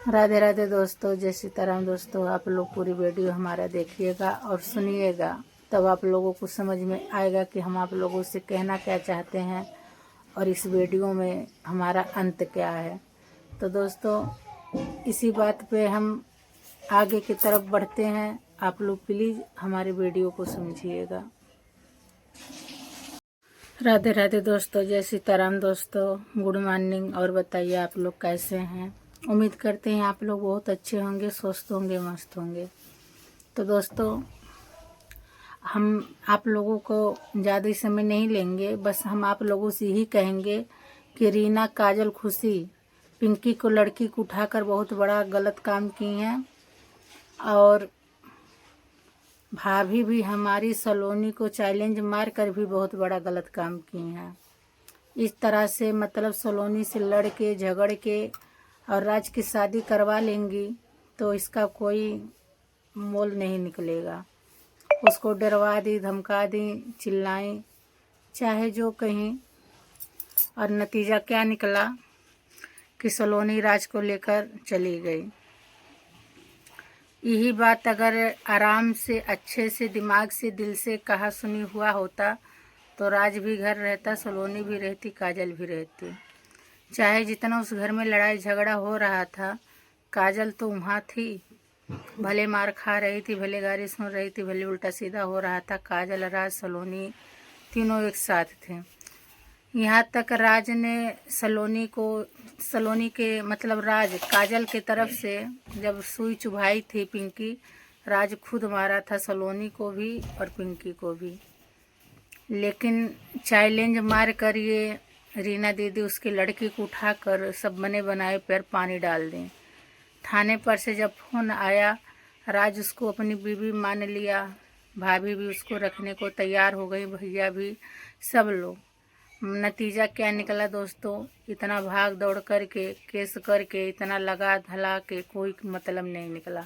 राधे राधे दोस्तों, जय सीताराम। दोस्तों, आप लोग पूरी वीडियो हमारा देखिएगा और सुनिएगा, तब आप लोगों को समझ में आएगा कि हम आप लोगों से कहना क्या चाहते हैं और इस वीडियो में हमारा अंत क्या है। तो दोस्तों, इसी बात पे हम आगे की तरफ बढ़ते हैं। आप लोग प्लीज़ हमारी वीडियो को समझिएगा। राधे राधे दोस्तों, जय सीताराम। दोस्तों, गुड मॉर्निंग। और बताइए आप लोग कैसे हैं। उम्मीद करते हैं आप लोग बहुत अच्छे होंगे, स्वस्थ होंगे, मस्त होंगे। तो दोस्तों, हम आप लोगों को ज़्यादा समय नहीं लेंगे, बस हम आप लोगों से ही कहेंगे कि रीना, काजल, खुशी पिंकी को लड़की को उठाकर बहुत बड़ा गलत काम की हैं और भाभी भी हमारी सलोनी को चैलेंज मार कर भी बहुत बड़ा गलत काम की हैं। इस तरह से मतलब सलोनी से लड़ के झगड़ के और राज की शादी करवा लेंगी तो इसका कोई मोल नहीं निकलेगा। उसको डरवा दी, धमका दी, चिल्लाई, चाहे जो कहीं, और नतीजा क्या निकला कि सलोनी राज को लेकर चली गई। यही बात अगर आराम से, अच्छे से, दिमाग से, दिल से कहा सुनी हुआ होता तो राज भी घर रहता, सलोनी भी रहती, काजल भी रहती। चाहे जितना उस घर में लड़ाई झगड़ा हो रहा था, काजल तो वहाँ थी, भले मार खा रही थी, भले गाली सुन रही थी, भले उल्टा सीधा हो रहा था। काजल, राज, सलोनी तीनों एक साथ थे। यहाँ तक राज ने सलोनी के मतलब राज काजल के तरफ से जब सुई चुभाई थी पिंकी, राज खुद मारा था सलोनी को भी और पिंकी को भी। लेकिन चैलेंज मार कर ये रीना दीदी उसकी लड़की को उठाकर सब बने बनाए पैर पानी डाल दें। थाने पर से जब फोन आया, राज उसको अपनी बीवी मान लिया, भाभी भी उसको रखने को तैयार हो गई, भैया भी, सब लोग। नतीजा क्या निकला दोस्तों, इतना भाग दौड़ करके, केस करके, इतना लगा धला के कोई मतलब नहीं निकला।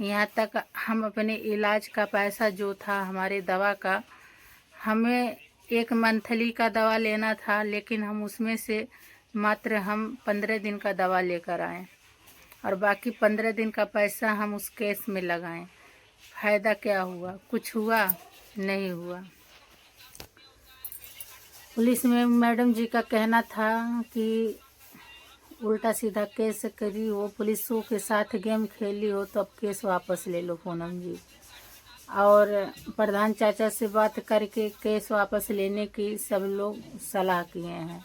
यहाँ तक हम अपने इलाज का पैसा जो था, हमारे दवा का, हमें एक मंथली का दवा लेना था, लेकिन हम उसमें से मात्र हम 15 दिन का दवा लेकर आए और बाकी 15 दिन का पैसा हम उस केस में लगाएं। फ़ायदा क्या हुआ? कुछ हुआ नहीं हुआ। पुलिस में मैडम जी का कहना था कि उल्टा सीधा केस करी हो, पुलिसों के साथ गेम खेली हो तो अब केस वापस ले लो पूनम जी। और प्रधान चाचा से बात करके केस वापस लेने की सब लोग सलाह किए हैं।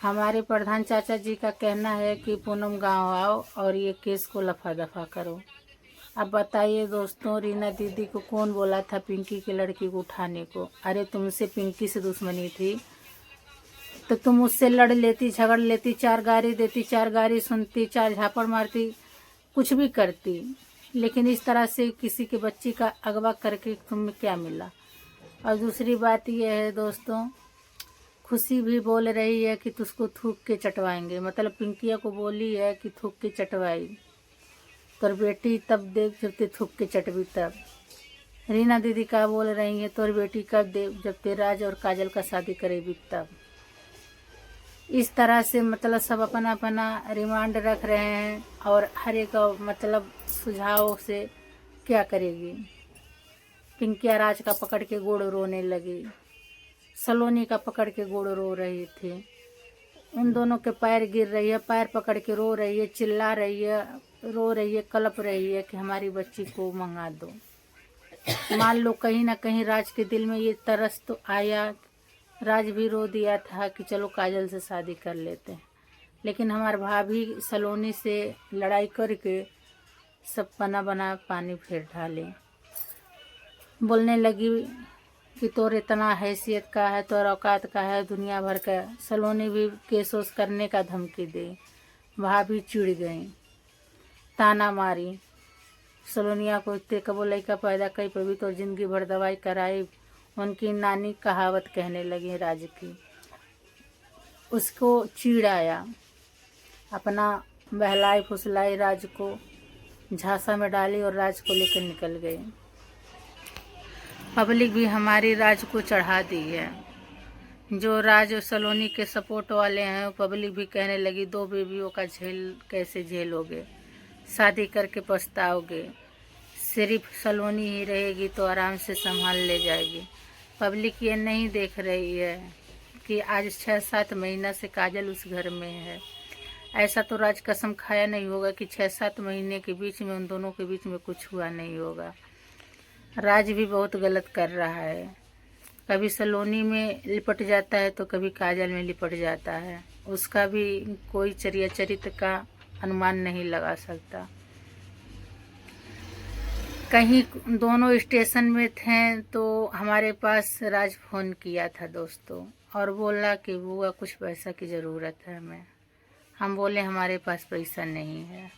हमारे प्रधान चाचा जी का कहना है कि पूनम गांव आओ और ये केस को लफा दफा करो। अब बताइए दोस्तों, रीना दीदी को कौन बोला था पिंकी की लड़की को उठाने को? अरे तुमसे पिंकी से दुश्मनी थी तो तुम उससे लड़ लेती, झगड़ लेती, 4 गारी देती, 4 गारी सुनती, 4 झापड़ मारती, कुछ भी करती। लेकिन इस तरह से किसी के बच्ची का अगवा करके तुम्हें क्या मिला? और दूसरी बात यह है दोस्तों, खुशी भी बोल रही है कि तुझको थूक के चटवाएंगे, मतलब पिंकिया को बोली है कि थूक के चटवाई तोर बेटी तब देख जब ते थूक के चटवी तब। रीना दीदी का बोल रही है तोर बेटी कब देख जब ते राज और काजल का शादी करेगी तब। इस तरह से मतलब सब अपना अपना रिमांड रख रहे हैं और हर एक मतलब सुझाव से क्या करेगी। पिंकिया राज का पकड़ के गोड़ रोने लगी, सलोनी का पकड़ के गोड़ रो रही थी, उन दोनों के पैर गिर रही है, पैर पकड़ के रो रही है, चिल्ला रही है, रो रही है, कलप रही है कि हमारी बच्ची को मंगा दो। मान लो कहीं ना कहीं राज के दिल में ये तरस तो आया, राज भी रो दिया था कि चलो काजल से शादी कर लेते हैं। लेकिन हमारे भाभी सलोनी से लड़ाई करके सब पना बना पानी फेर डाले। बोलने लगी कि तोर इतना हैसियत का है, तोर औकात का है, दुनिया भर का। सलोनी भी केस ओस करने का धमकी दे, भाभी चिढ़ गई, ताना मारी। सलोनिया को इतने कबो लड़का पैदा कई पर भी तो जिंदगी भर दवाई कराई। उनकी नानी कहावत कहने लगी राज की, उसको चिढ़ आया, अपना बहलाई फुसलाई राज को झांसा में डाली और राज को लेकर निकल गई। पब्लिक भी हमारी राज को चढ़ा दी है। जो राज और सलोनी के सपोर्ट वाले हैं, पब्लिक भी कहने लगी 2 बेबियों का झेल कैसे झेलोगे, शादी करके पछताओगे, सिर्फ सलोनी ही रहेगी तो आराम से संभाल ले जाएगी। पब्लिक ये नहीं देख रही है कि आज 6-7 महीना से काजल उस घर में है। ऐसा तो राज कसम खाया नहीं होगा कि 6-7 महीने के बीच में उन दोनों के बीच में कुछ हुआ नहीं होगा। राज भी बहुत गलत कर रहा है, कभी सलोनी में लिपट जाता है तो कभी काजल में लिपट जाता है। उसका भी कोई चरित्र का अनुमान नहीं लगा सकता। कहीं दोनों स्टेशन में थे तो हमारे पास राज फ़ोन किया था दोस्तों, और बोला कि बुआ कुछ पैसा की ज़रूरत है हमें। हम बोले हमारे पास पैसा नहीं है,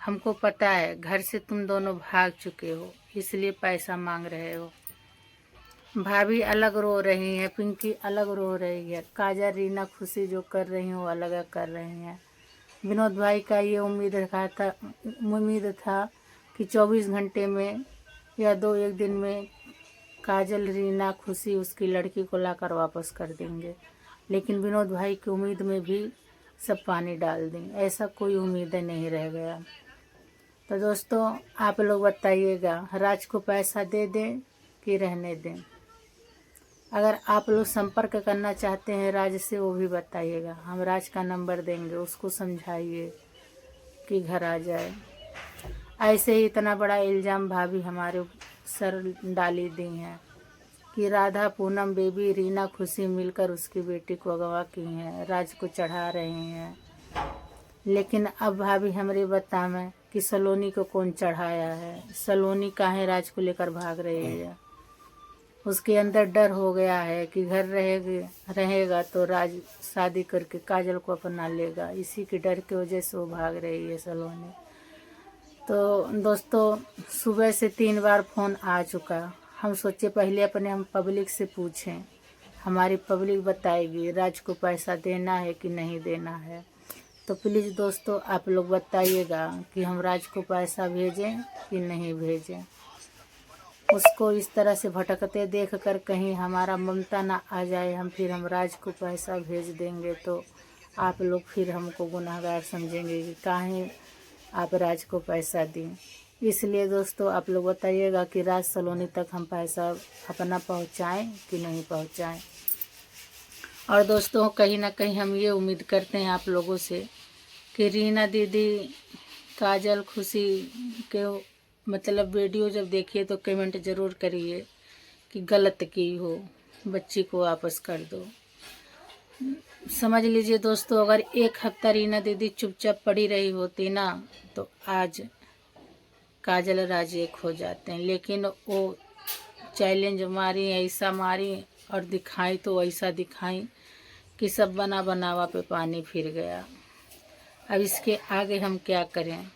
हमको पता है घर से तुम दोनों भाग चुके हो इसलिए पैसा मांग रहे हो। भाभी अलग रो रही हैं, पिंकी अलग रो रही है, काजल रीना खुशी जो कर रही हैं वो अलग कर रही हैं। विनोद भाई का ये उम्मीद था कि 24 घंटे में या 1 दिन में काजल रीना खुशी उसकी लड़की को लाकर वापस कर देंगे, लेकिन विनोद भाई की उम्मीद में भी सब पानी डाल दें, ऐसा कोई उम्मीद नहीं रह गया। तो दोस्तों आप लोग बताइएगा, राज को पैसा दे दें कि रहने दें। अगर आप लोग संपर्क करना चाहते हैं राज से वो भी बताइएगा, हम राज का नंबर देंगे, उसको समझाइए कि घर आ जाए। ऐसे ही इतना बड़ा इल्ज़ाम भाभी हमारे सर डाली दी हैं कि राधा, पूनम, बेबी, रीना, खुशी मिलकर उसकी बेटी को अगवा की हैं, राज को चढ़ा रहे हैं। लेकिन अब भाभी हमरे बतावें कि सलोनी को कौन चढ़ाया है, सलोनी काहे राज को लेकर भाग रही है। उसके अंदर डर हो गया है कि घर रहेगा तो राज शादी करके काजल को अपना लेगा, इसी के डर की वजह से वो भाग रही है सलोनी। तो दोस्तों सुबह से 3 बार फ़ोन आ चुका, हम सोचे पहले हम पब्लिक से पूछें, हमारी पब्लिक बताएगी राज को पैसा देना है कि नहीं देना है। तो प्लीज़ दोस्तों आप लोग बताइएगा कि हम राज को पैसा भेजें कि नहीं भेजें। उसको इस तरह से भटकते देखकर कहीं हमारा ममता ना आ जाए, हम राज को पैसा भेज देंगे तो आप लोग फिर हमको गुनहगार समझेंगे कि काहे आप राज को पैसा दें। इसलिए दोस्तों आप लोग बताइएगा कि राज सलोनी तक हम पैसा अपना पहुंचाएं कि नहीं पहुंचाएं। और दोस्तों कहीं ना कहीं हम ये उम्मीद करते हैं आप लोगों से कि रीना दीदी, काजल, खुशी के वीडियो जब देखिए तो कमेंट ज़रूर करिए कि गलत की हो, बच्ची को वापस कर दो। समझ लीजिए दोस्तों, अगर 1 हफ्ता रीना दीदी चुपचाप पड़ी रही होती ना तो आज काजल राज एक हो जाते हैं, लेकिन वो चैलेंज मारी, ऐसा मारी और दिखाई तो ऐसा दिखाई कि सब बनावा पे पानी फिर गया। अब इसके आगे हम क्या करें।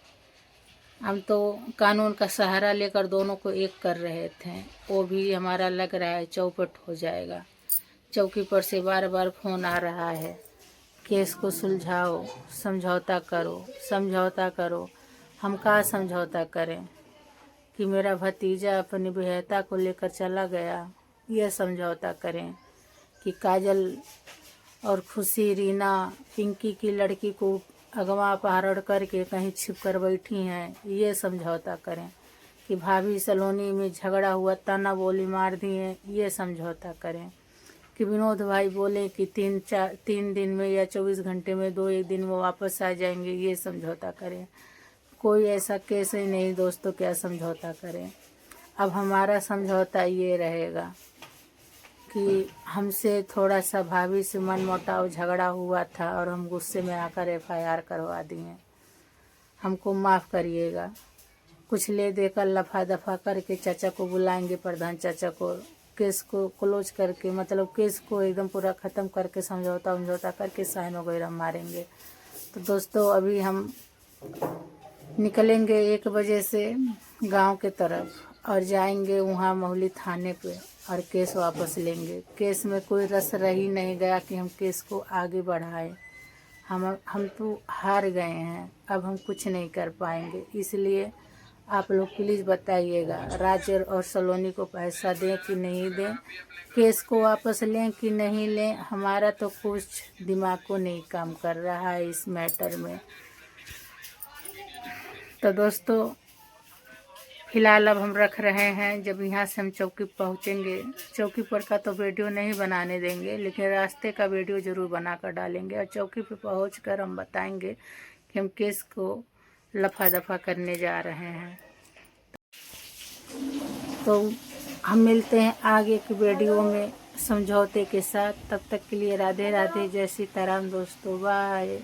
हम तो कानून का सहारा लेकर दोनों को एक कर रहे थे, वो भी हमारा लग रहा है चौपट हो जाएगा। चौकी पर से बार फ़ोन आ रहा है, केस को सुलझाओ, समझौता करो। हम का समझौता करें कि मेरा भतीजा अपनी बेहता को लेकर चला गया, यह समझौता करें कि काजल और खुशी, रीना, पिंकी की लड़की को अगवा अपहरण करके कहीं छिप कर बैठी हैं, ये समझौता करें कि भाभी सलोनी में झगड़ा हुआ, ताना बोली मार दिए, ये समझौता करें कि विनोद भाई बोले कि 3 दिन में या 24 घंटे में 2-1 दिन में वापस आ जाएंगे, ये समझौता करें। कोई ऐसा केस ही नहीं दोस्तों, क्या समझौता करें। अब हमारा समझौता ये रहेगा कि हमसे थोड़ा सा भाभी से मनमुटाव झगड़ा हुआ था और हम गुस्से में आकर FIR करवा दिए, हमको माफ़ करिएगा। कुछ ले देकर लफा दफा करके चाचा को बुलाएंगे, प्रधान चाचा को, केस को क्लोज करके केस को एकदम पूरा ख़त्म करके समझौता करके साइन वगैरह मारेंगे। तो दोस्तों अभी हम निकलेंगे 1 बजे से गांव के तरफ और जाएंगे वहाँ मोहली थाने पे और केस वापस लेंगे। केस में कोई रस रह ही नहीं गया कि हम केस को आगे बढ़ाएं। हम तो हार गए हैं, अब हम कुछ नहीं कर पाएंगे। इसलिए आप लोग प्लीज़ बताइएगा, राज और सलोनी को पैसा दें कि नहीं दें, केस को वापस लें कि नहीं लें। हमारा तो कुछ दिमाग को नहीं काम कर रहा है इस मैटर में। तो दोस्तों फिलहाल अब हम रख रहे हैं, जब यहाँ से हम चौकी पहुँचेंगे, चौकी पर का तो वीडियो नहीं बनाने देंगे, लेकिन रास्ते का वीडियो ज़रूर बना कर डालेंगे। और चौकी पर पहुँच कर हम बताएंगे कि हम केस को लफा दफा करने जा रहे हैं। तो हम मिलते हैं आगे की वीडियो में समझौते के साथ। तब तक के लिए राधे राधे, जय सीताराम दोस्तों, बाय।